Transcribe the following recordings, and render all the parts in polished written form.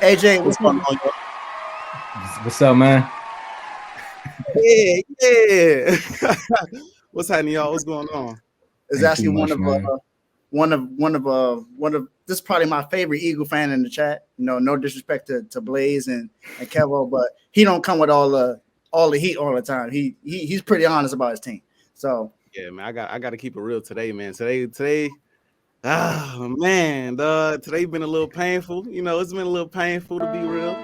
AJ, what's going on? What's up, man? Yeah, yeah. What's happening, y'all? What's going on? Is Ain't too actually much, man. one of this is probably my favorite Eagle fan in the chat. No disrespect to Blaze and Kevo, but he don't come with all the heat all the time. He's pretty honest about his team. So Yeah, man. I got to keep it real today, man. Today. Oh man, today been a little painful. It's been a little painful to be real.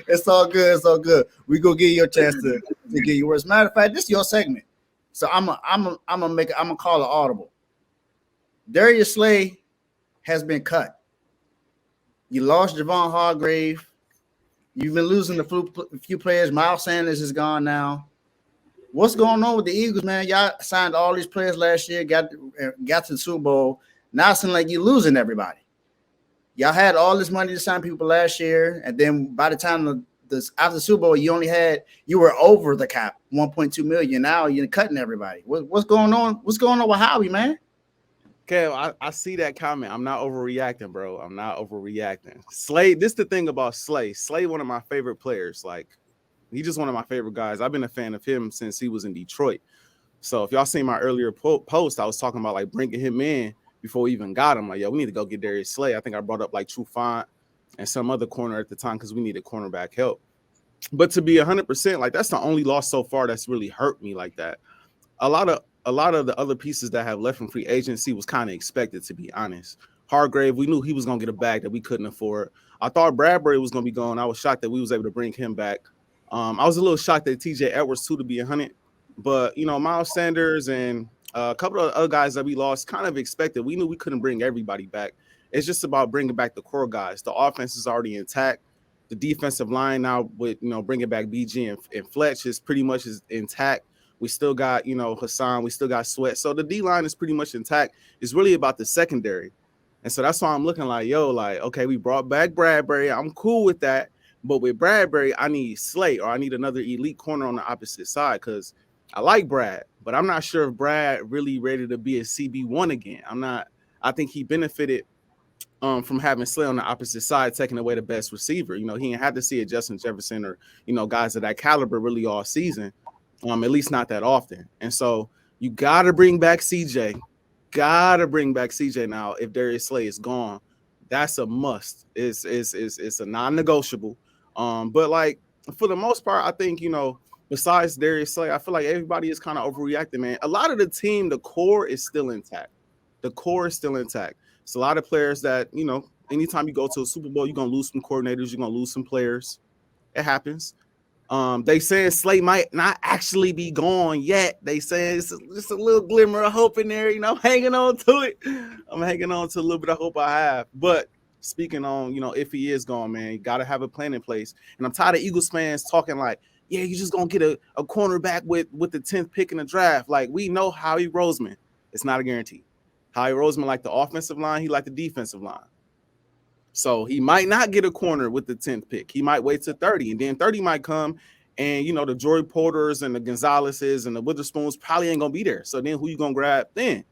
it's all good. It's all good. We go give you a chance to get your words. Matter of fact, this is your segment. So I'm gonna call it audible. Darius Slay has been cut. You lost Javon Hargrave. You've been losing a few players. Miles Sanders is gone now. What's going on with the Eagles, man? Y'all signed all these players last year, got to the Super Bowl. Now it seems like you're losing everybody. Y'all had all this money to sign people last year, and then by the time after the Super Bowl, you were over the cap, 1.2 million. Now you're cutting everybody. What's going on? What's going on with Howie, man? Kev, I see that comment. I'm not overreacting, bro. I'm not overreacting. Slay, this the thing about Slay. Slay, one of my favorite players. Like, he's just one of my favorite guys. I've been a fan of him since he was in Detroit. So if y'all seen my earlier post, I was talking about like bringing him in before we even got him. Like, yo, we need to go get Darius Slay. I think I brought up like Trufant and some other corner at the time because we needed cornerback help. But to be 100%, like that's the only loss so far that's really hurt me like that. A lot of the other pieces that have left from free agency was kind of expected, to be honest. Hargrave, we knew he was gonna get a bag that we couldn't afford. I thought Bradbury was gonna be gone. I was shocked that we was able to bring him back. I was a little shocked that TJ Edwards too, to be 100. But Miles Sanders and a couple of other guys that we lost, kind of expected. We knew we couldn't bring everybody back. It's just about bringing back the core guys. The offense is already intact. The defensive line now with bringing back BG and Fletch is pretty much is intact. We still got Hassan. We still got Sweat. So the D line is pretty much intact. It's really about the secondary, and so that's why I'm looking like okay, we brought back Bradbury. I'm cool with that. But with Bradbury, I need Slate or I need another elite corner on the opposite side because I like Brad, but I'm not sure if Brad really ready to be a CB1 again. I'm not. I think he benefited from having Slay on the opposite side, taking away the best receiver. He ain't had to see a Justin Jefferson or guys of that caliber really all season, at least not that often. And so you gotta bring back CJ. Gotta bring back CJ now. If Darius Slay is gone, that's a must. It's a non-negotiable. But like for the most part, I think besides Darius Slay, I feel like everybody is kind of overreacting, man. A lot of the team, the core is still intact. The core is still intact. It's a lot of players that, anytime you go to a Super Bowl, you're going to lose some coordinators, you're going to lose some players. It happens. They saying Slay might not actually be gone yet. They say it's just a little glimmer of hope in there. I'm hanging on to it. I'm hanging on to a little bit of hope I have. But speaking on, if he is gone, man, you got to have a plan in place. And I'm tired of Eagles fans talking like, yeah, you're just going to get a cornerback with the 10th pick in the draft. Like, we know Howie Roseman. It's not a guarantee. Howie Roseman liked the offensive line. He liked the defensive line. So he might not get a corner with the 10th pick. He might wait to 30, and then 30 might come, and the Joy Porters and the Gonzaleses and the Witherspoons probably ain't gonna be there. So then who you gonna grab then?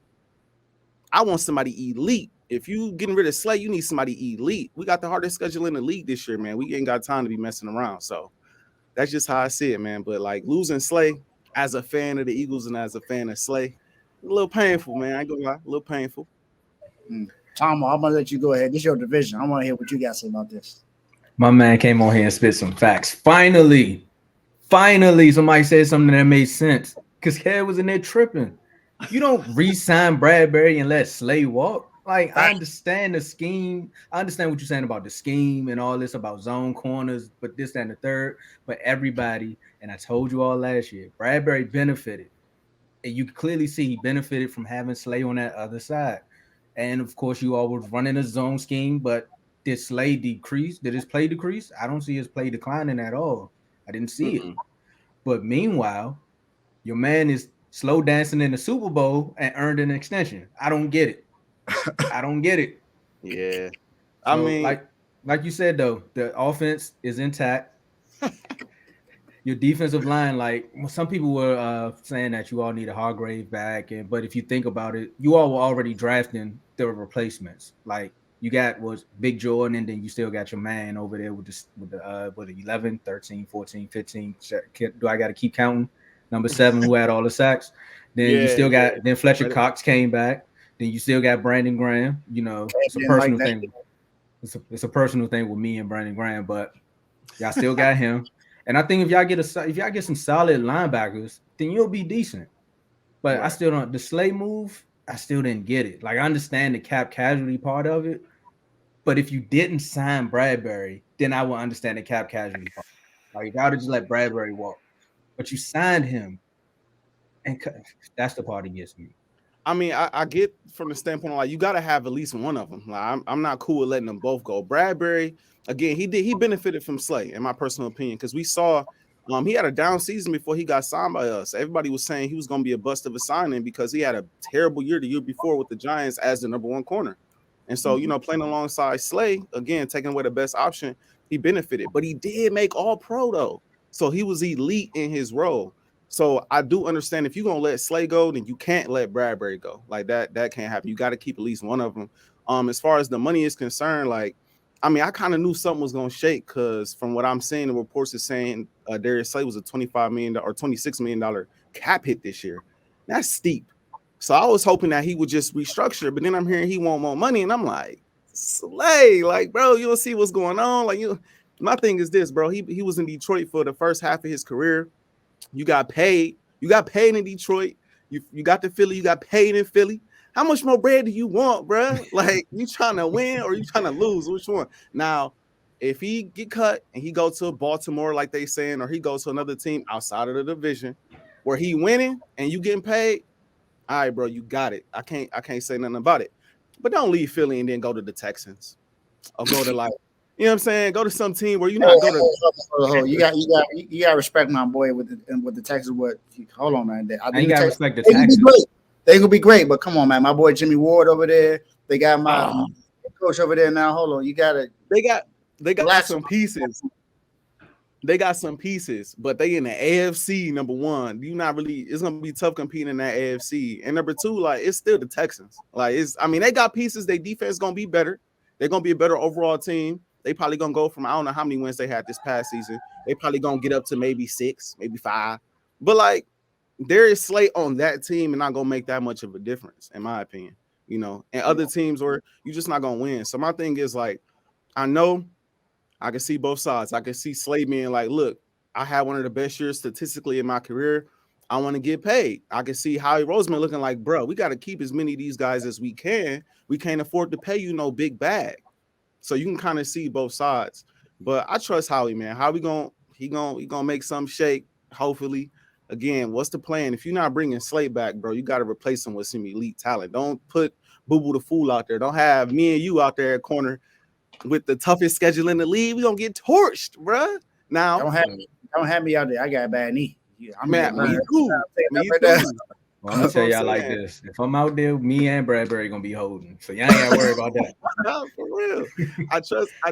I want somebody elite. If you getting rid of Slay, you need somebody elite. We got the hardest schedule in the league this year, man. We ain't got time to be messing around. So that's just how I see it, man. But like losing Slay as a fan of the Eagles and as a fan of Slay, a little painful, man. I ain't gonna lie, a little painful. Tom, I'm gonna let you go ahead. This is your division. I want to hear what you got to say about this. My man came on here and spit some facts. Finally, somebody said something that made sense. Because Kev was in there tripping. You don't re-sign Bradbury and let Slay walk. Like, I understand the scheme. I understand what you're saying about the scheme and all this about zone corners, but this, that, and the third. But everybody, and I told you all last year, Bradbury benefited. And you clearly see he benefited from having Slay on that other side. And of course, you all was running a zone scheme, but did Slay decrease? Did his play decrease? I don't see his play declining at all. I didn't see it. But meanwhile, your man is slow dancing in the Super Bowl and earned an extension. I don't get it. I don't get it. Yeah. So, I mean, like you said though, the offense is intact. your defensive line, like some people were saying that you all need a Hargrave back, but if you think about it, you all were already drafting the replacements. Like you got was Big Jordan, and then you still got your man over there with the 11, 13, 14, 15. Do I got to keep counting? Number 7, who had all the sacks. Then you still got then Fletcher Cox came back. Then you still got Brandon Graham. You know, it's a personal thing. It's a personal thing with me and Brandon Graham, but y'all still got him. And I think if y'all get some solid linebackers, then you'll be decent. But I still don't. The Slay move, I still didn't get it. Like I understand the cap casualty part of it, but if you didn't sign Bradbury, then I will understand the cap casualty part. Like if y'all just let Bradbury walk, but you signed him, and that's the part that gets me. I mean, I get from the standpoint of like you got to have at least one of them. Like I'm not cool with letting them both go. Bradbury, again, he benefited from Slay, in my personal opinion, because we saw he had a down season before he got signed by us. Everybody was saying he was going to be a bust of a signing because he had a terrible year the year before with the Giants as the number 1 corner. And so, you know, playing alongside Slay, again, taking away the best option, he benefited. But he did make All-Pro, though. So he was elite in his role. So I do understand if you're going to let Slay go, then you can't let Bradbury go. Like that can't happen. You got to keep at least one of them. As far as the money is concerned, like, I mean, I kind of knew something was going to shake because from what I'm seeing, the reports are saying Darius Slay was a $25 million or $26 million cap hit this year. That's steep. So I was hoping that he would just restructure, but then I'm hearing he want more money, and I'm like, Slay, like, bro, you don't see what's going on. Like, my thing is this, bro. He was in Detroit for the first half of his career. You got paid. You got paid in Detroit. You got to Philly. You got paid in Philly. How much more bread do you want, bro? Like, you trying to win or you trying to lose? Which one? Now, if he get cut and he go to Baltimore, like they saying, or he goes to another team outside of the division where he winning and you getting paid, all right, bro, you got it. I can't say nothing about it. But don't leave Philly and then go to the Texans or go to like, you know what I'm saying? Go to some team where you not go to. You got to respect my boy with the Texans. What? Hold on, man. I think you got to respect the Texans. They gonna be great, but come on, man. My boy Jimmy Ward over there. They got my coach over there now. Hold on, you gotta. They got some pieces. They got some pieces, but they in the AFC number 1. You not really. It's gonna be tough competing in that AFC. And number 2, like it's still the Texans. Like I mean, they got pieces. Their defense is gonna be better. They're gonna be a better overall team. They probably gonna go from I don't know how many wins they had this past season. They probably gonna get up to maybe 6, maybe 5. But like. Darius Slay on that team and not gonna make that much of a difference, in my opinion. You know, and other teams where you're just not gonna win. So my thing is like, I know I can see both sides. I can see Slay being like, look, I had one of the best years statistically in my career. I want to get paid. I can see Howie Roseman looking like, bro, we got to keep as many of these guys as we can. We can't afford to pay you no big bag. So you can kind of see both sides. But I trust Howie, man. Howie he gonna make some shake, hopefully. Again, what's the plan? If you're not bringing Slay back, bro, you got to replace him with some elite talent. Don't put Boo Boo the Fool out there. Don't have me and you out there at corner with the toughest schedule in the league. We're going to get torched, bro. Now, don't have me out there. I got a bad knee. Me too. Well, I'm going to tell y'all like this. If I'm out there, me and Bradbury going to be holding. So y'all ain't got to worry about that. No, for real. I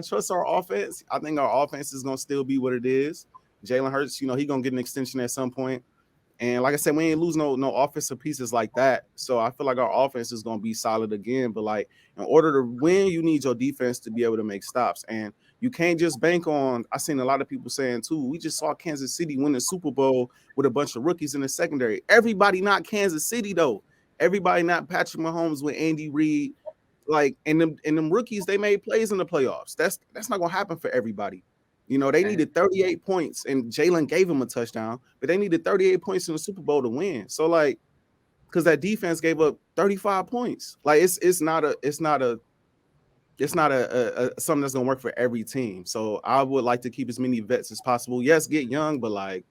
trust our offense. I think our offense is going to still be what it is. Jalen Hurts, you know, he gonna get an extension at some point. And like I said, we ain't lose no offensive pieces like that. So I feel like our offense is gonna be solid again. But like in order to win, you need your defense to be able to make stops. And you can't just bank on. I seen a lot of people saying too, we just saw Kansas City win the Super Bowl with a bunch of rookies in the secondary. Everybody not Kansas City though. Everybody not Patrick Mahomes with Andy Reid. Like and them rookies, they made plays in the playoffs. That's not gonna happen for everybody. You know, they needed 38 points, and Jalen gave him a touchdown, but they needed 38 points in the Super Bowl to win. So, like, because that defense gave up 35 points. Like, it's not something that's gonna work for every team. So I would like to keep as many vets as possible. Yes, get young, but like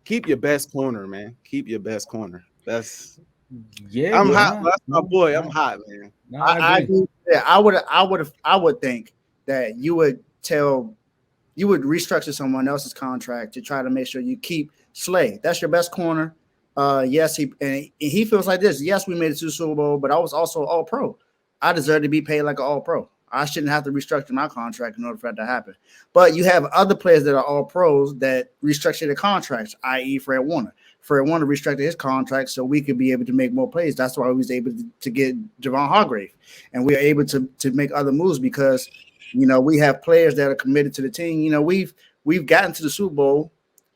keep your best corner, man. Keep your best corner. That's I'm hot. That's my boy. I'm hot, man. No, I would think that you would restructure someone else's contract to try to make sure you keep Slay. That's your best corner. Yes, he feels like this. Yes, we made it to the Super Bowl, but I was also All Pro. I deserve to be paid like an All Pro. I shouldn't have to restructure my contract in order for that to happen. But you have other players that are all pros that restructure their contracts, i.e. Fred Warner. Fred Warner restructured his contract so we could be able to make more plays. That's why we was able to get Javon Hargrave. And we are able to make other moves because, we have players that are committed to the team. We've gotten to the Super Bowl,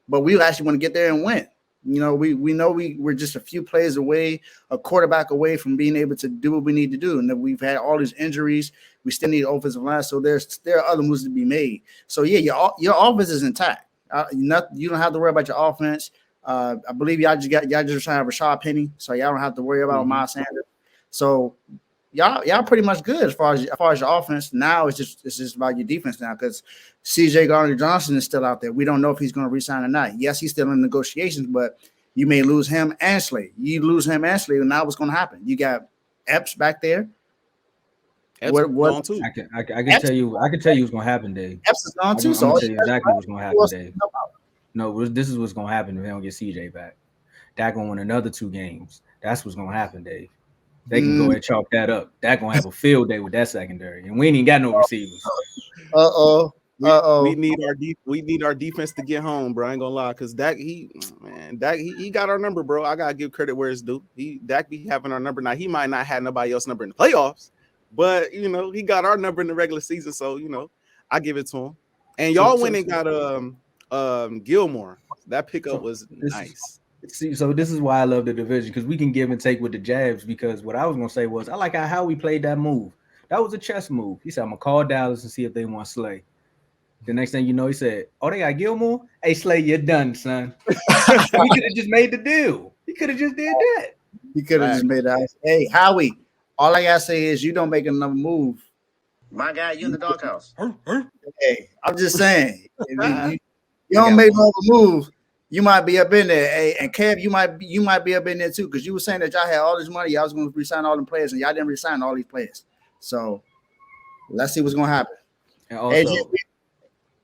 but we actually want to get there and win. We know we're just a few plays away, a quarterback away from being able to do what we need to do. And that we've had all these injuries. We still need offensive line. So there are other moves to be made. So yeah, your offense is intact. You don't have to worry about your offense. I believe y'all just signed Rashad Penny, so y'all don't have to worry about Miles Sanders. So y'all pretty much good as far as your offense. Now it's just about your defense now because CJ Gardner-Johnson is still out there. We don't know if he's going to resign or not. Yes, he's still in negotiations, but you may lose him and Slay. You lose him and Slay, and now what's going to happen? You got Epps back there. What? I can tell you what's going to happen, Dave. Epps is gone too. I'm going to tell you exactly what's going to happen, Dave. No, this is what's going to happen if they don't get CJ back. Dak going to win another 2 games. That's what's going to happen, Dave. They can go ahead and chalk that up. Dak going to have a field day with that secondary, and we ain't even got no receivers. We need our defense to get home, bro. I ain't gonna lie, because Dak he got our number, bro. I gotta give credit where it's due. Dak be having our number. Now he might not have nobody else number in the playoffs, but he got our number in the regular season. So I give it to him. And y'all went and got Gilmore. That pickup was nice. So this is why I love the division, because we can give and take with the jabs. Because what I was gonna say was I like how we played that move. That was a chess move. He said, I'm gonna call Dallas and see if they want Slay. The next thing you know, he said, oh, they got Gilmore? Hey, Slay, you're done, son. He could have just made the deal. He could have just did that. He could have just made that. Hey, Howie, all I gotta say is you don't make another move. My guy, you in the doghouse. Hey, I'm just saying. If you don't make another move, you might be up in there. Hey, and Kev, you might be up in there too, because you were saying that y'all had all this money, y'all was going to resign all them players, and y'all didn't resign all these players. So let's see what's going to happen. And also, AJ,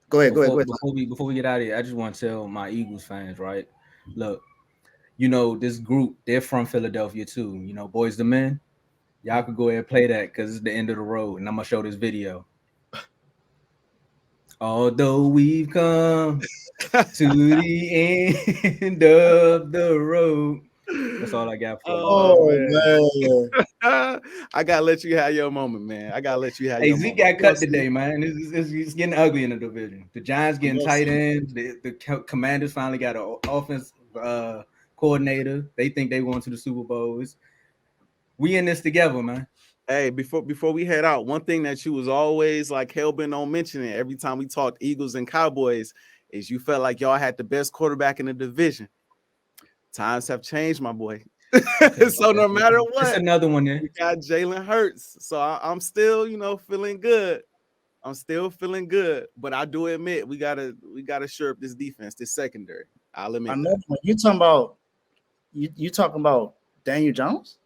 go ahead. Before we get out of here, I just want to tell my Eagles fans, right? Look, this group, they're from Philadelphia too. Boys the Men. Y'all could go ahead and play that because it's the end of the road, and I'm gonna show this video. Although we've come to the end of the road. That's all I got for you. Man. I gotta let you have your moment, man. Hey, Zeke got cut today, man. It's getting ugly in the division. The Giants getting tight ends. The Commanders finally got an offense coordinator. They think they going to the Super Bowl. We in this together, man. Hey, before we head out, one thing that you was always like hell-bent on mentioning every time we talked Eagles and Cowboys is you felt like y'all had the best quarterback in the division. Times have changed, my boy. So no matter what, that's another one there. We got Jalen Hurts. So I'm still, feeling good. I'm still feeling good, but I do admit we gotta shore up this defense, this secondary. I'll admit. You talking about Daniel Jones?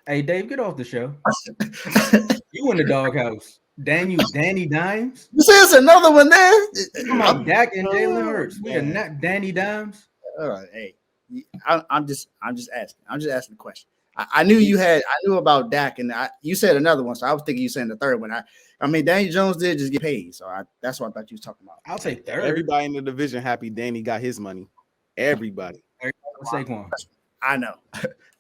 Hey, Dave, get off the show. You in the doghouse. Danny Dimes? You say it's another one there? Come on, Dak and Jalen Hurts. We are not Danny Dimes. All right, hey. I'm just asking. I'm just asking the question. I knew about Dak, and you said another one, so I was thinking you saying the third one. I mean, Daniel Jones did just get paid, so that's what I thought you was talking about. I'll take third. Everybody in the division happy Danny got his money. Everybody. Saquon. I know.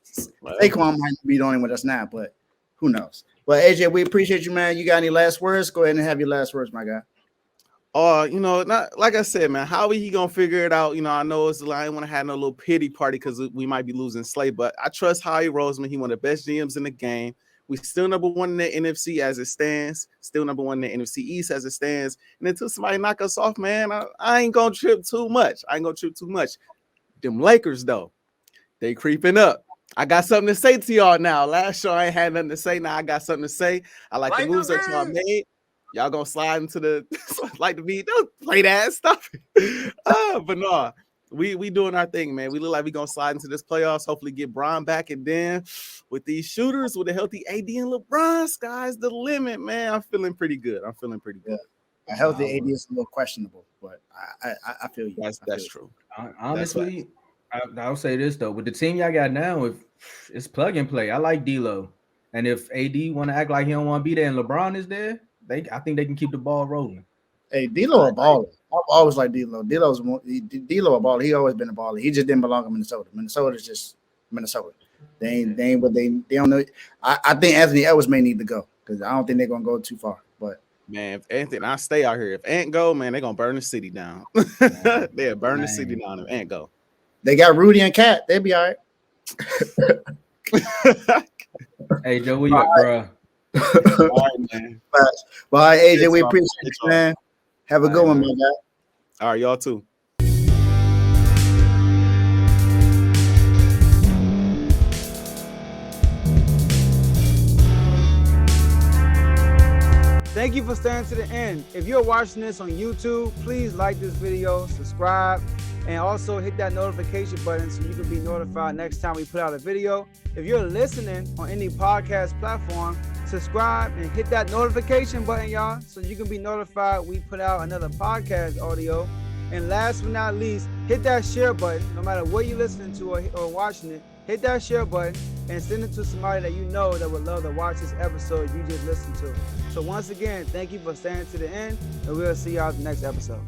Saquon might be the only one that's not, but who knows? But AJ, we appreciate you, man. You got any last words? Go ahead and have your last words, my guy. Not like I said, man. How he gonna figure it out? I know I don't want to have no little pity party because we might be losing Slay, but I trust Howie Roseman. He one of the best GMs in the game. We still number one in the NFC as it stands. Still number one in the NFC East as it stands. And until somebody knock us off, man, I ain't gonna trip too much. Them Lakers though, they creeping up. I got something to say to y'all now. Last show I ain't had nothing to say. Now I got something to say. I like the moves that y'all made. Y'all gonna slide into the like to be don't play that stuff. But no, we doing our thing, man. We look like we gonna slide into this playoffs. Hopefully get Bron back, and then with these shooters, with a healthy AD and LeBron, sky's the limit, man. I'm feeling pretty good. A healthy AD is a little questionable, but I feel you. That's true. Honestly, I'll say this though: with the team y'all got now, if it's plug and play, I like D'Lo, and if AD want to act like he don't want to be there and LeBron is there, I think they can keep the ball rolling. Hey, D'Lo a baller. I've always liked D'Lo. D'Lo a baller. He always been a baller. He just didn't belong in Minnesota. Minnesota's just Minnesota. They don't know. I think Anthony Edwards may need to go because I don't think they're gonna go too far. But man, if Anthony, I stay out here. If Ant go, man, they're gonna burn the city down. They'll burn the city down if Ant go. They got Rudy and Cat. They'll be all right. Hey, Joe, where you at, bro? All right, man. But all right, AJ, we appreciate it, man. Have a good one, my guy. All right, y'all too. Thank you for staying to the end. If you're watching this on YouTube, please like this video, subscribe, and also hit that notification button so you can be notified next time we put out a video. If you're listening on any podcast platform, subscribe and hit that notification button, y'all, so you can be notified we put out another podcast audio. And last but not least, hit that share button. No matter what you're listening to or watching it, hit that share button and send it to somebody that you know that would love to watch this episode you just listened to. So once again, thank you for staying to the end, and we'll see y'all at the next episode.